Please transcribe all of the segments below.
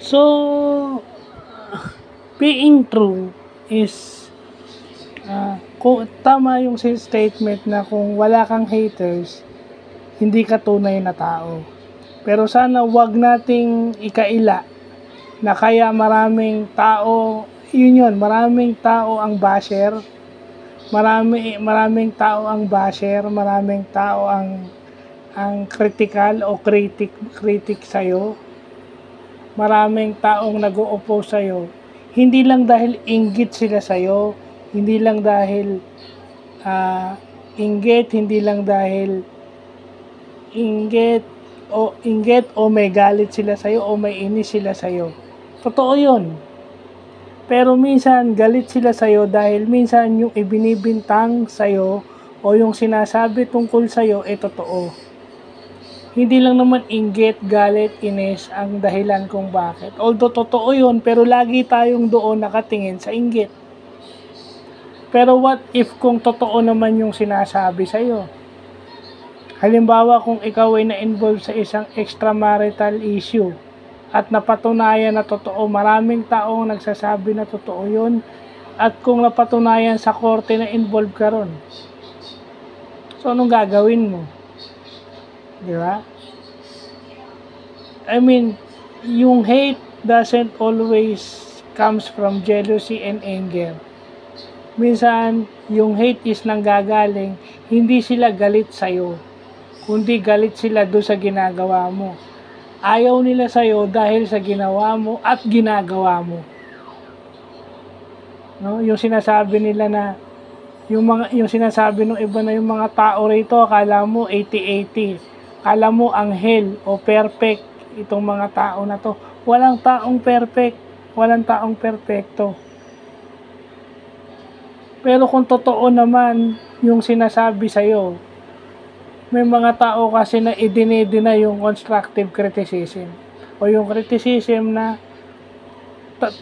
So, being true is, kung tama yung statement na kung wala kang haters, hindi ka tunay na tao. Pero sana wag nating ikaila na kaya maraming tao, maraming tao ang basher, maraming tao ang basher, maraming tao ang critical o critic sa'yo, maraming taong nag-o-oppose sa'yo, hindi lang dahil inggit sila sa'yo, hindi lang dahil hindi lang dahil inggit o may galit sila sa'yo o may inis sila sa'yo. Totoo yun. Pero minsan galit sila sa'yo dahil minsan yung ibinibintang sa'yo o yung sinasabi tungkol sa'yo totoo. Hindi lang naman inggit, galit, inis ang dahilan kung bakit. Although totoo yun, pero lagi tayong doon nakatingin sa inggit. Pero what if kung totoo naman yung sinasabi sa'yo? Halimbawa kung ikaw ay na-involve sa isang extramarital issue at napatunayan na totoo, maraming taong nagsasabi na totoo yun, at kung napatunayan sa korte na involved ka ron, so anong gagawin mo? Di ba? I mean, yung hate doesn't always comes from jealousy and anger. Minsan, yung hate is nanggagaling, hindi sila galit sa'yo, kundi galit sila doon sa ginagawa mo. Ayaw nila sa'yo dahil sa ginawa mo at ginagawa mo. No? Yung sinasabi nila na, yung sinasabi ng iba na yung mga tao rito, akala mo 80-80. Akala mo anghel o perfect itong mga tao na to. Walang taong perfect. Walang taong perfecto. Pero kung totoo naman yung sinasabi sa'yo, may mga tao kasi na idinidina yung constructive criticism o yung criticism na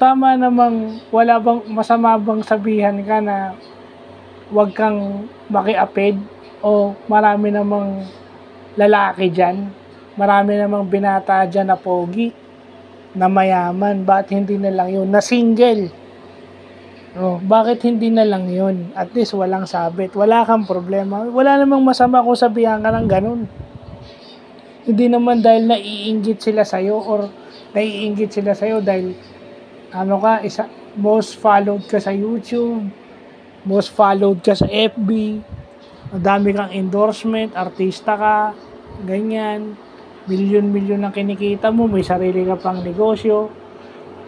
tama namang wala bang masama bang sabihan ka na wag kang makiapid o marami namang lalaki dyan, marami namang binata dyan na pogi, na mayaman, bakit hindi na lang yun, na single, bakit hindi na lang yun? At least walang sabit, wala kang problema. Wala namang masama kung sabihan ka ng ganun. Hindi naman dahil naiinggit sila sa'yo or naiinggit sila sa'yo dahil most followed ka sa YouTube, most followed ka sa FB, madami kang endorsement, artista ka, ganyan, milyon-milyon ang kinikita mo, may sarili ka pang negosyo.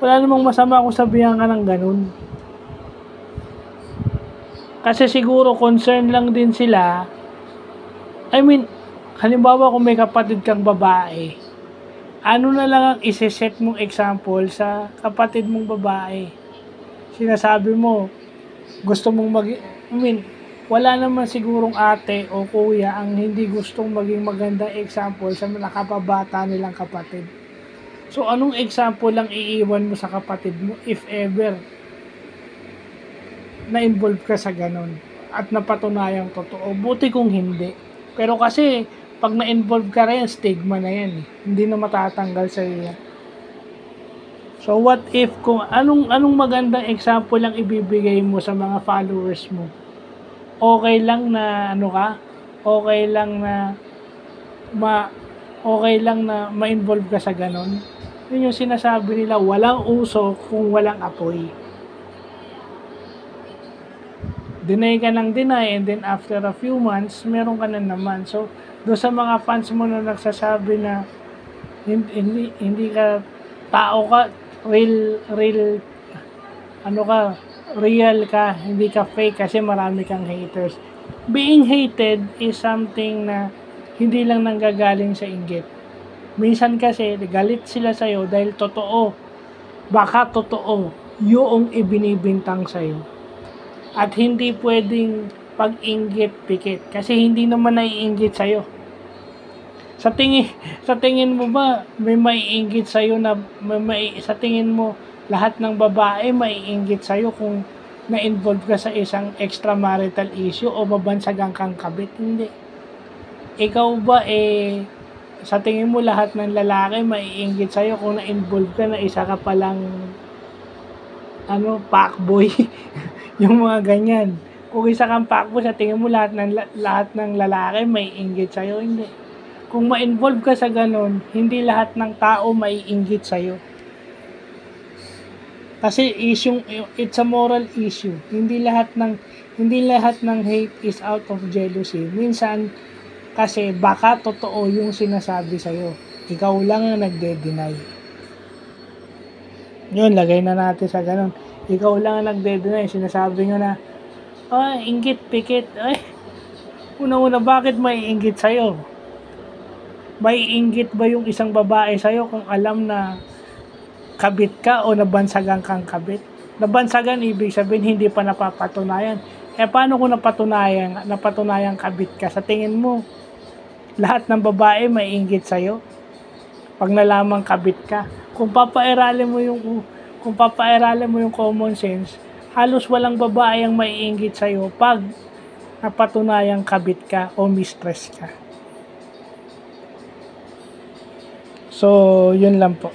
Wala namang masama kung sabihan ka ng ganun. Kasi siguro concern lang din sila. I mean, halimbawa kung may kapatid kang babae, ano na lang ang isi-set mong example sa kapatid mong babae? Sinasabi mo, gusto mong wala naman sigurong ate o kuya ang hindi gustong maging magandang example sa nakababata nilang kapatid. So, anong example lang iiwan mo sa kapatid mo if ever na-involve ka sa ganon at napatunayang totoo? Buti kung hindi. Pero kasi, pag na-involve ka rin, stigma na yan. Hindi na matatanggal sa iyo. So, what if kung anong magandang example lang ibibigay mo sa mga followers mo? Okay lang na okay lang na ma-involve ka sa ganon. Yun yung sinasabi nila, walang uso kung walang apoy. Deny ka ng deny, and then after a few months, meron ka na naman. So, doon sa mga fans mo na nagsasabi na hindi ka tao ka, real ka, hindi ka fake kasi marami kang haters. Being hated is something na hindi lang nanggagaling sa inggit. Minsan kasi, galit sila sa'yo dahil baka totoo, yung ibinibintang sa'yo. At hindi pwedeng pag-inggit, pikit. Kasi hindi naman naiinggit sa'yo. Sa tingin mo ba, may maiinggit sa'yo na, sa tingin mo, lahat ng babae maiinggit sa'yo kung na-involve ka sa isang extramarital issue o mabansagang kang kabit? Hindi. Ikaw ba Sa tingin mo lahat ng lalaki maiinggit sa'yo kung na-involve ka na isa ka palang fuckboy. Yung mga ganyan. Kung isa kang fuckboy, sa tingin mo lahat ng lalaki maiinggit sa'yo. Hindi. Kung ma-involve ka sa ganun, hindi lahat ng tao maiinggit sa'yo. Kasi it's a moral issue. Hindi lahat ng hate is out of jealousy. Minsan kasi baka totoo yung sinasabi sa'yo. Ikaw lang ang nagde-deny. Yun, lagay na natin sa ganun. Ikaw lang ang nagde-deny. Sinasabi nyo na, inggit, pikit. Ay, una-una, bakit may inggit sa'yo? May inggit ba yung isang babae sa'yo kung alam na kabit ka o nabansagan kang kabit? Nabansagan, ibig sabihin hindi pa napapatunayan. Paano kung napatunayan kabit ka? Sa tingin mo, lahat ng babae may inggit sa'yo? Pag nalamang kabit ka. Kung papairalin mo yung common sense, halos walang babae ang maiinggit sa'yo pag napatunayang kabit ka o mistress ka. So, yun lang po.